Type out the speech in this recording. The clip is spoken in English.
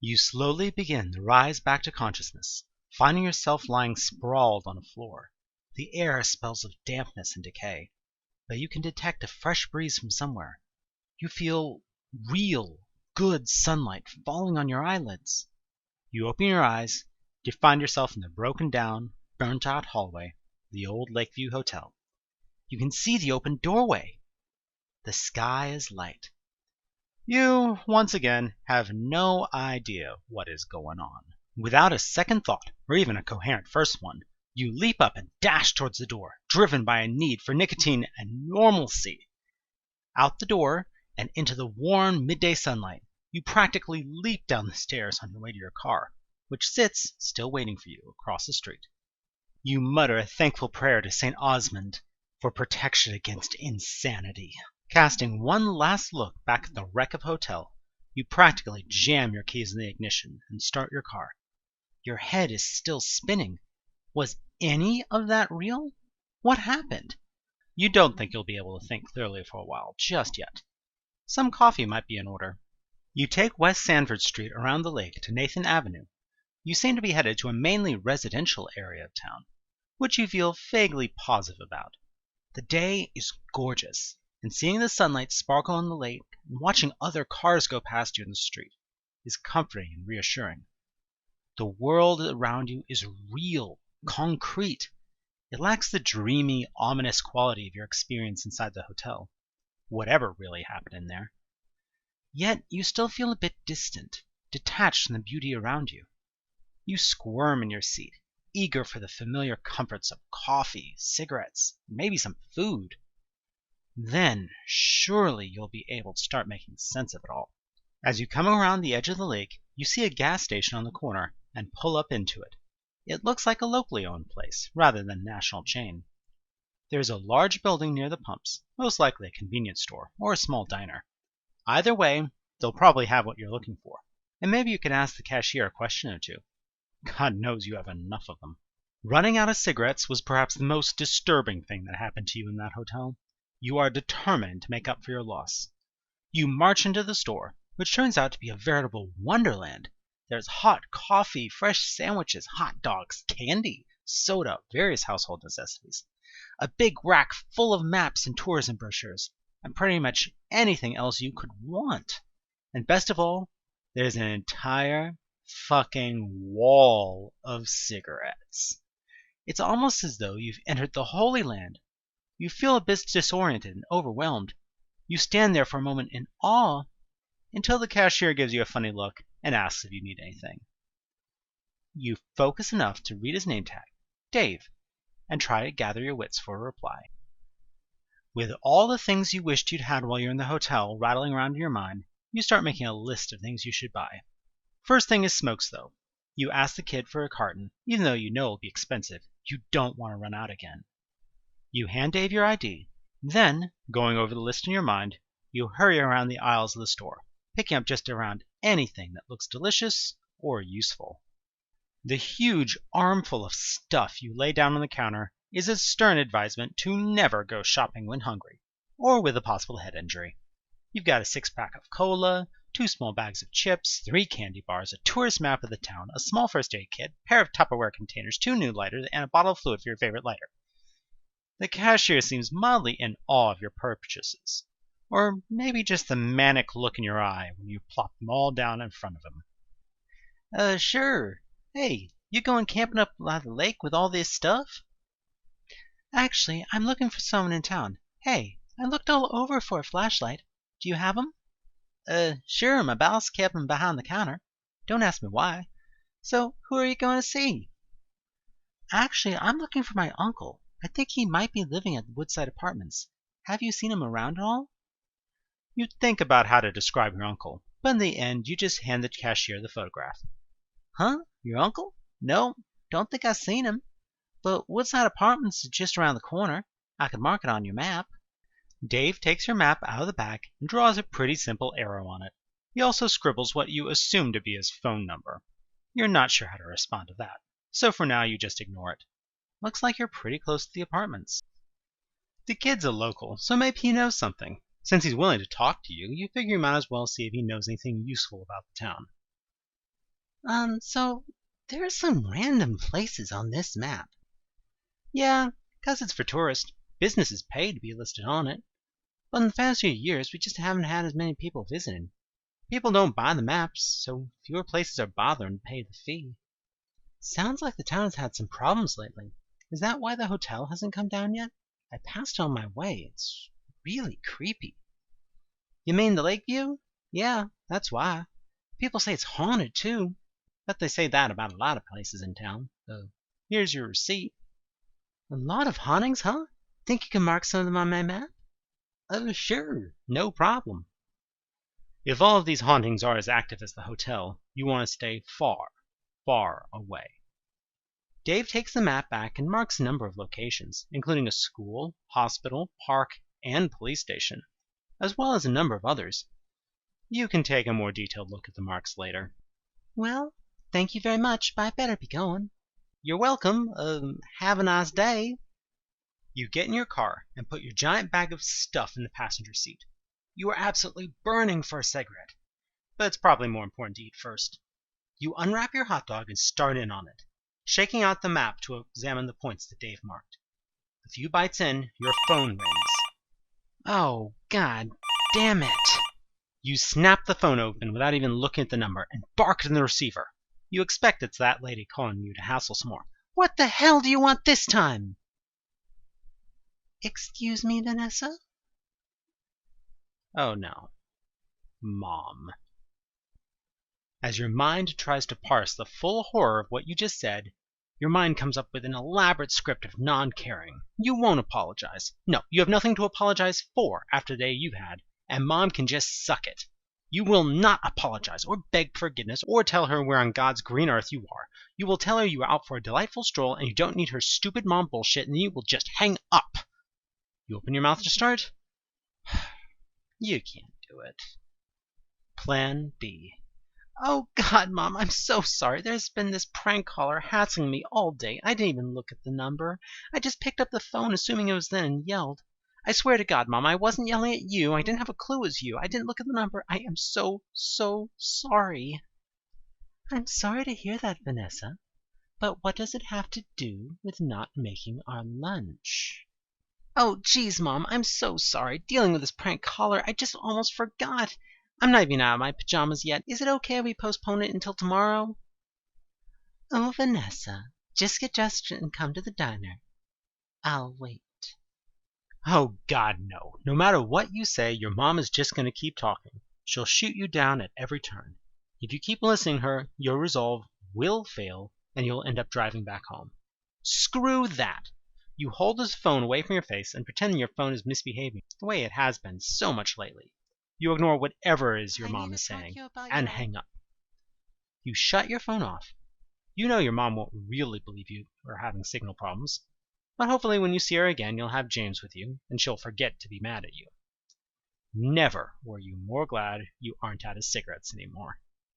You slowly begin to rise back to consciousness, finding yourself lying sprawled on a floor. The air smells of dampness and decay, but you can detect a fresh breeze from somewhere. You feel real, good sunlight falling on your eyelids. You open your eyes to find yourself in the broken down, burnt out hallway of the old Lakeview Hotel. You can see the open doorway. The sky is light. You, once again, have no idea what is going on. Without a second thought, or even a coherent first one, you leap up and dash towards the door, driven by a need for nicotine and normalcy. Out the door and into the warm midday sunlight, you practically leap down the stairs on your way to your car, which sits, still waiting for you, across the street. You mutter a thankful prayer to St. Osmond for protection against insanity. Casting one last look back at the wreck of hotel, you practically jam your keys in the ignition and start your car. Your head is still spinning. Was any of that real? What happened? You don't think you'll be able to think clearly for a while, just yet. Some coffee might be in order. You take West Sanford Street around the lake to Nathan Avenue. You seem to be headed to a mainly residential area of town, which you feel vaguely positive about. The day is gorgeous, and seeing the sunlight sparkle on the lake and watching other cars go past you in the street is comforting and reassuring. The world around you is real, concrete. It lacks the dreamy, ominous quality of your experience inside the hotel, whatever really happened in there. Yet you still feel a bit distant, detached from the beauty around you. You squirm in your seat, eager for the familiar comforts of coffee, cigarettes, and maybe some food. Then, surely you'll be able to start making sense of it all. As you come around the edge of the lake, you see a gas station on the corner and pull up into it. It looks like a locally owned place, rather than a national chain. There's a large building near the pumps, most likely a convenience store or a small diner. Either way, they'll probably have what you're looking for, and maybe you can ask the cashier a question or two. God knows you have enough of them. Running out of cigarettes was perhaps the most disturbing thing that happened to you in that hotel. You are determined to make up for your loss. You march into the store, which turns out to be a veritable wonderland. There's hot coffee, fresh sandwiches, hot dogs, candy, soda, various household necessities, a big rack full of maps and tourism brochures, and pretty much anything else you could want. And best of all, there's an entire fucking wall of cigarettes. It's almost as though you've entered the Holy Land. You feel a bit disoriented and overwhelmed. You stand there for a moment in awe until the cashier gives you a funny look and asks if you need anything. You focus enough to read his name tag, Dave, and try to gather your wits for a reply. With all the things you wished you'd had while you're in the hotel rattling around in your mind, you start making a list of things you should buy. First thing is smokes, though. You ask the kid for a carton, even though you know it'll be expensive. You don't want to run out again. You hand Dave your ID. Then, going over the list in your mind, you hurry around the aisles of the store, picking up just around anything that looks delicious or useful. The huge armful of stuff you lay down on the counter is a stern advisement to never go shopping when hungry, or with a possible head injury. You've got a 6-pack of cola, 2 small bags of chips, 3 candy bars, a tourist map of the town, a small first aid kit, a pair of Tupperware containers, 2 new lighters, and a bottle of fluid for your favorite lighter. The cashier seems mildly in awe of your purchases, or maybe just the manic look in your eye when you plop them all down in front of him. Sure. Hey, you going camping up by the lake with all this stuff? Actually, I'm looking for someone in town. Hey, I looked all over for a flashlight. Do you have 'em? Sure, my boss kept 'em behind the counter. Don't ask me why. So, who are you going to see? Actually, I'm looking for my uncle. I think he might be living at the Woodside Apartments. Have you seen him around at all? You think about how to describe your uncle, but in the end you just hand the cashier the photograph. Huh? Your uncle? No, don't think I've seen him. But Woodside Apartments is just around the corner. I could mark it on your map. Dave takes your map out of the bag and draws a pretty simple arrow on it. He also scribbles what you assume to be his phone number. You're not sure how to respond to that, so for now you just ignore it. Looks like you're pretty close to the apartments. The kid's a local, so maybe he knows something. Since he's willing to talk to you, you figure you might as well see if he knows anything useful about the town. So there are some random places on this map. Yeah, 'cause it's for tourists. Businesses pay to be listed on it. But in the past few years, we just haven't had as many people visiting. People don't buy the maps, so fewer places are bothering to pay the fee. Sounds like the town has had some problems lately. Is that why the hotel hasn't come down yet? I passed it on my way. It's really creepy. You mean the Lakeview? Yeah, that's why. People say it's haunted, too. But they say that about a lot of places in town. Here's your receipt. A lot of hauntings, huh? Think you can mark some of them on my map? Sure, no problem. If all of these hauntings are as active as the hotel, you want to stay far, far away. Dave takes the map back and marks a number of locations, including a school, hospital, park, and police station, as well as a number of others. You can take a more detailed look at the marks later. Well, thank you very much, but I better be going. You're welcome. Have a nice day. You get in your car and put your giant bag of stuff in the passenger seat. You are absolutely burning for a cigarette, but it's probably more important to eat first. You unwrap your hot dog and start in on it, shaking out the map to examine the points that Dave marked. A few bites in, your phone rings. Oh, God damn it. You snap the phone open without even looking at the number and bark in the receiver. You expect it's that lady calling you to hassle some more. What the hell do you want this time? Excuse me, Vanessa? Oh no. Mom. As your mind tries to parse the full horror of what you just said, your mind comes up with an elaborate script of non-caring. You won't apologize. No, you have nothing to apologize for after the day you've had, and Mom can just suck it. You will not apologize or beg forgiveness or tell her where on God's green earth you are. You will tell her you are out for a delightful stroll and you don't need her stupid mom bullshit, and you will just hang up. You open your mouth to start? You can't do it. Plan B. Oh, God, Mom, I'm so sorry. There's been this prank caller hassling me all day. I didn't even look at the number. I just picked up the phone assuming it was then and yelled. I swear to God, Mom, I wasn't yelling at you. I didn't have a clue it was you. I didn't look at the number. I am so sorry. I'm sorry to hear that, Vanessa. But what does it have to do with not making our lunch? Oh, geez, Mom, I'm so sorry. Dealing with this prank caller, I just almost forgot. I'm not even out of my pajamas yet. Is it okay if we postpone it until tomorrow? Oh, Vanessa, just get dressed and come to the diner. I'll wait. Oh, God, no. No matter what you say, your mom is just going to keep talking. She'll shoot you down at every turn. If you keep listening to her, your resolve will fail, and you'll end up driving back home. Screw that! You hold this phone away from your face and pretend your phone is misbehaving, the way it has been so much lately. You ignore whatever it is your mom is saying, and hang up. You shut your phone off. You know your mom won't really believe you are having signal problems, but hopefully when you see her again you'll have James with you, and she'll forget to be mad at you. Never were you more glad you aren't out of cigarettes anymore.